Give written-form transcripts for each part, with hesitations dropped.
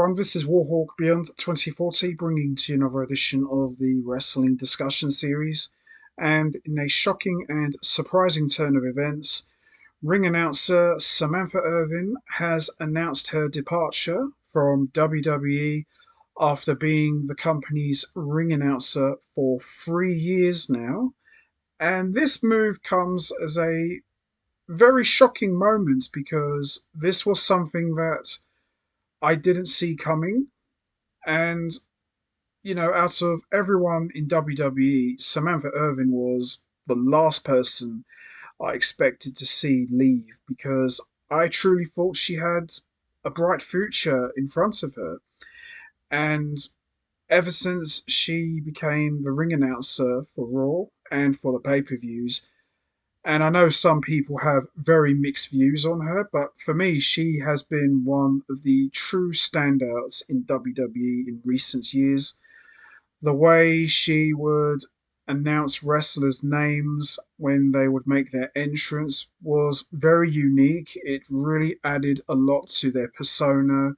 everyone, this is Warhawk Beyond 2040, bringing to you another edition of the Wrestling Discussion Series. And in a shocking and surprising turn of events, ring announcer Samantha Irvin has announced her departure from WWE after being the company's ring announcer for 3 years now. And this move comes as a very shocking moment because this was something that I didn't see coming. And, out of everyone in WWE, Samantha Irvin was the last person I expected to see leave because I truly thought she had a bright future in front of her. And ever since she became the ring announcer for Raw and for the pay per views, and I know some people have very mixed views on her, but for me, she has been one of the true standouts in WWE in recent years. The way she would announce wrestlers' names when they would make their entrance was very unique. It really added a lot to their persona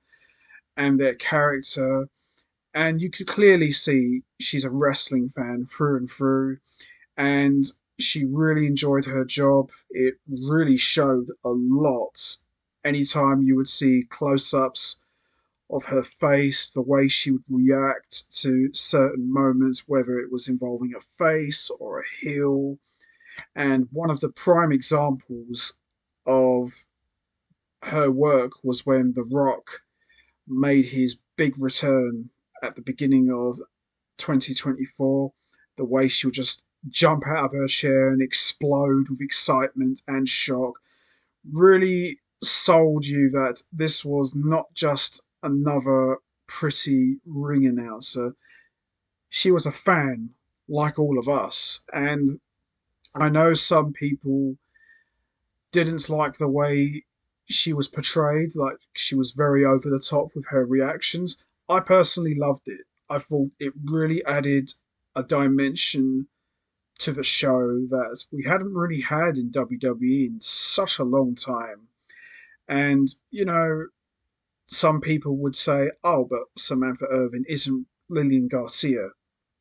and their character. And you could clearly see she's a wrestling fan through and through. And she really enjoyed her job. It really showed a lot. Anytime you would see close ups of her face, the way she would react to certain moments, whether it was involving a face or a heel. And one of the prime examples of her work was when The Rock made his big return at the beginning of 2024. The way she would just jump out of her chair and explode with excitement and shock really sold you that this was not just another pretty ring announcer. She was a fan, like all of us. And I know some people didn't like the way she was portrayed, like she was very over the top with her reactions. I personally loved it. I thought it really added a dimension to the show that we hadn't really had in WWE in such a long time. And, some people would say, oh, but Samantha Irvin isn't Lillian Garcia.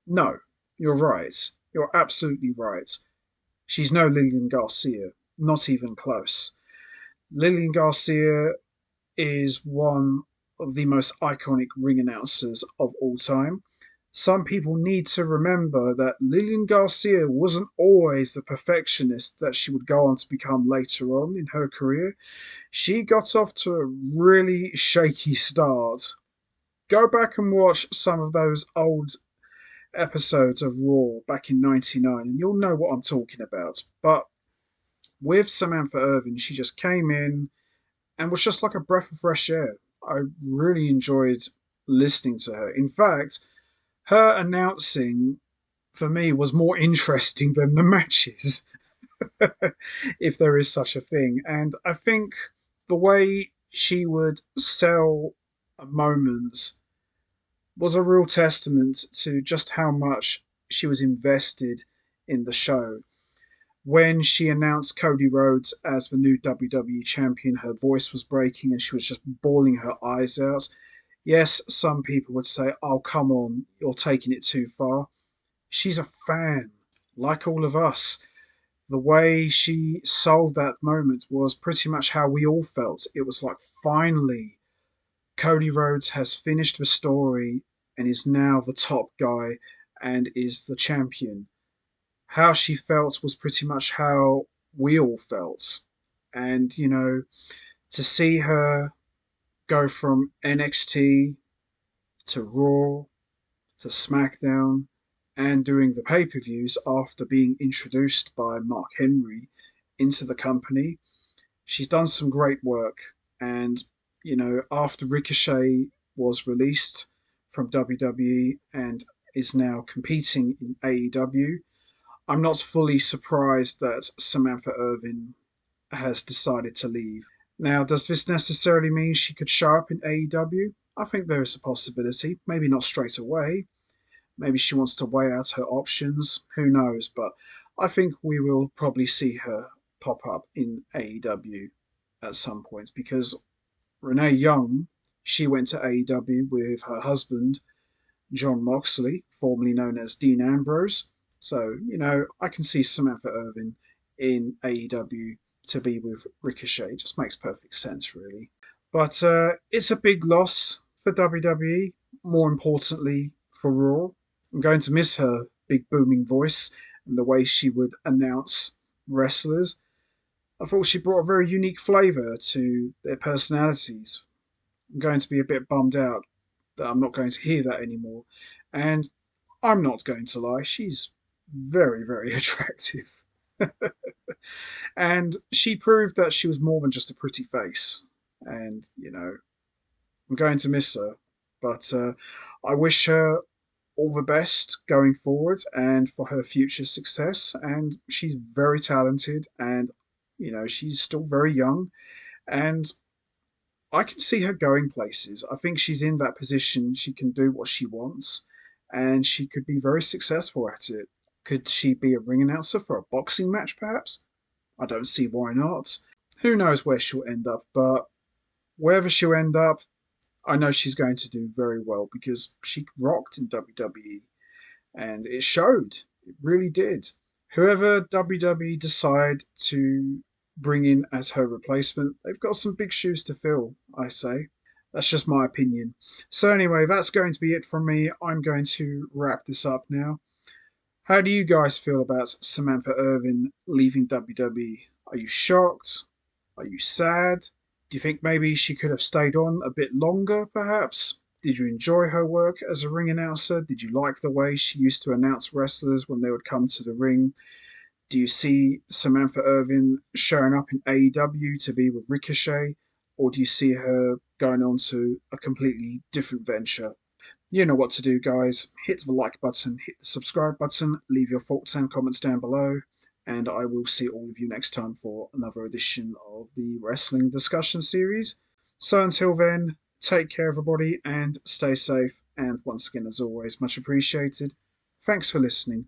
No, you're right. You're absolutely right. She's no Lillian Garcia, not even close. Lillian Garcia is one of the most iconic ring announcers of all time. Some people need to remember that Lillian Garcia wasn't always the perfectionist that she would go on to become later on in her career. She got off to a really shaky start. Go back and watch some of those old episodes of Raw back in '99 and you'll know what I'm talking about. But with Samantha Irvin, she just came in and was just like a breath of fresh air. I really enjoyed listening to her. In fact, her announcing for me was more interesting than the matches, if there is such a thing. And I think the way she would sell a moment was a real testament to just how much she was invested in the show. When she announced Cody Rhodes as the new WWE champion, her voice was breaking and she was just bawling her eyes out. Yes, some people would say, oh, come on, you're taking it too far. She's a fan, like all of us. The way she sold that moment was pretty much how we all felt. It was like, finally, Cody Rhodes has finished the story and is now the top guy and is the champion. How she felt was pretty much how we all felt. And, to see her go from NXT to Raw to SmackDown and doing the pay per views after being introduced by Mark Henry into the company. She's done some great work. And, after Ricochet was released from WWE and is now competing in AEW, I'm not fully surprised that Samantha Irvin has decided to leave. Now, does this necessarily mean she could show up in AEW? I think there is a possibility. Maybe not straight away. Maybe she wants to weigh out her options. Who knows? But I think we will probably see her pop up in AEW at some point because Renee Young, She went to AEW with her husband, John Moxley, formerly known as Dean Ambrose. So, I can see Samantha Irvin in AEW to be with Ricochet. Just makes perfect sense, really. But it's a big loss for WWE, more importantly for Raw. I'm going to miss her big booming voice and the way she would announce wrestlers. I thought she brought a very unique flavour to their personalities. I'm going to be a bit bummed out that I'm not going to hear that anymore. And I'm not going to lie, she's very, very attractive. And she proved that she was more than just a pretty face. And, I'm going to miss her. But I wish her all the best going forward and for her future success. And she's very talented and, she's still very young. And I can see her going places. I think she's in that position. She can do what she wants and she could be very successful at it. Could she be a ring announcer for a boxing match, perhaps? I don't see why not. Who knows where she'll end up, but wherever she'll end up, I know she's going to do very well because she rocked in WWE and it showed. It really did. Whoever WWE decide to bring in as her replacement, they've got some big shoes to fill, I say. That's just my opinion. So, anyway, that's going to be it from me. I'm going to wrap this up now. How do you guys feel about Samantha Irvin leaving WWE? Are you shocked? Are you sad? Do you think maybe she could have stayed on a bit longer, perhaps? Did you enjoy her work as a ring announcer? Did you like the way she used to announce wrestlers when they would come to the ring? Do you see Samantha Irvin showing up in AEW to be with Ricochet? Or do you see her going on to a completely different venture? You know what to do, guys. Hit the like button, hit the subscribe button, leave your thoughts and comments down below, and I will see all of you next time for another edition of the Wrestling Discussion Series. So until then, take care, everybody, and stay safe. And once again, as always, much appreciated. Thanks for listening.